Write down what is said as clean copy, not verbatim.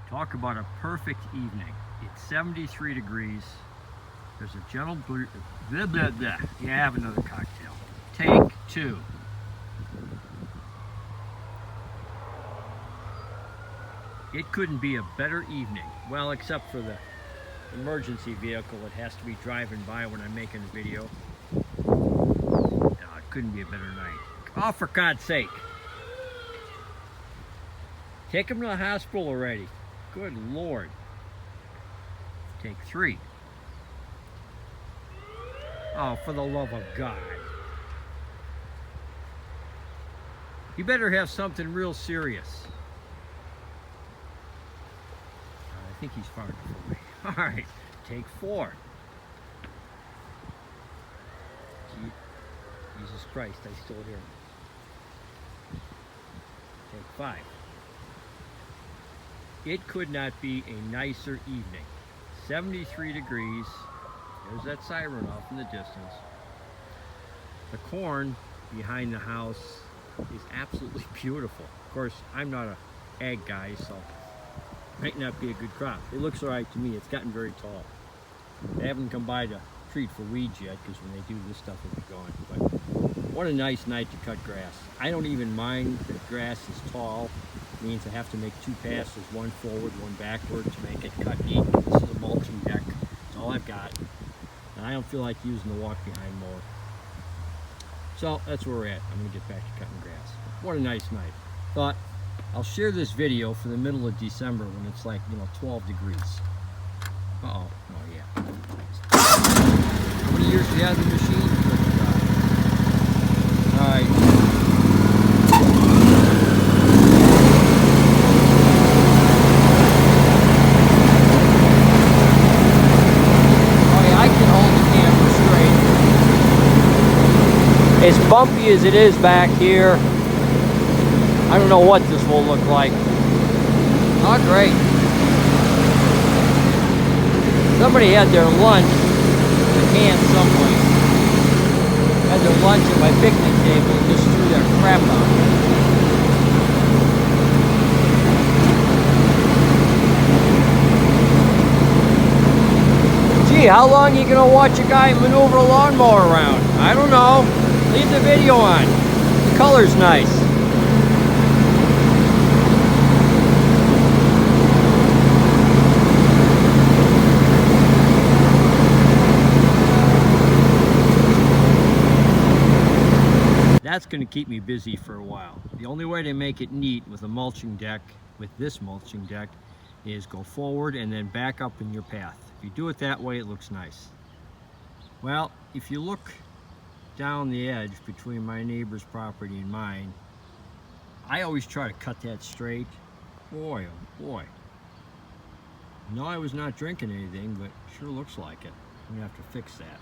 Talk about a perfect evening. It's 73 degrees. There's a gentle breeze. Blah, blah, blah. You have another cocktail. Take two. It couldn't be a better evening. Well, except for the emergency vehicle that has to be driving by when I'm making a video. No, it couldn't be a better night. Oh, for God's sake. Take him to the hospital already. Good Lord. Take three. Oh, for the love of God. You better have something real serious. I think he's far enough away. All right, take four. Jesus Christ, I still hear him. Take five. It could not be a nicer evening. 73 degrees. There's that siren off in the distance. The corn behind the house is absolutely beautiful. Of course, I'm not an ag guy, so it might not be a good crop. It looks all right to me. It's gotten very tall. They haven't come by to treat for weeds yet, because when they do, this stuff will be gone. But what a nice night to cut grass. I don't even mind that grass is tall. It means I have to make two passes, one forward, one backward, to make it cut neat. This is a mulching deck. That's all I've got. And I don't feel like using the walk-behind mower. So that's where we're at. I'm going to get back to cutting grass. What a nice night. Thought I'll share this video for the middle of December when it's like, 12 degrees. Uh-oh. Oh, yeah. How many years do you have the machine? All right. As bumpy as it is back here, I don't know what this will look like. Oh, great. Somebody had their lunch, in a can someplace. Had their lunch at my picnic table and just threw their crap out. Gee, how long are you going to watch a guy maneuver a lawnmower around? I don't know. Leave the video on. The color's nice. That's going to keep me busy for a while. The only way to make it neat with a mulching deck, with this mulching deck, is go forward and then back up in your path. If you do it that way, it looks nice. Well, if you look down the edge between my neighbor's property and mine, I always try to cut that straight. Boy, oh boy. No, I was not drinking anything, but sure looks like it. I'm gonna have to fix that.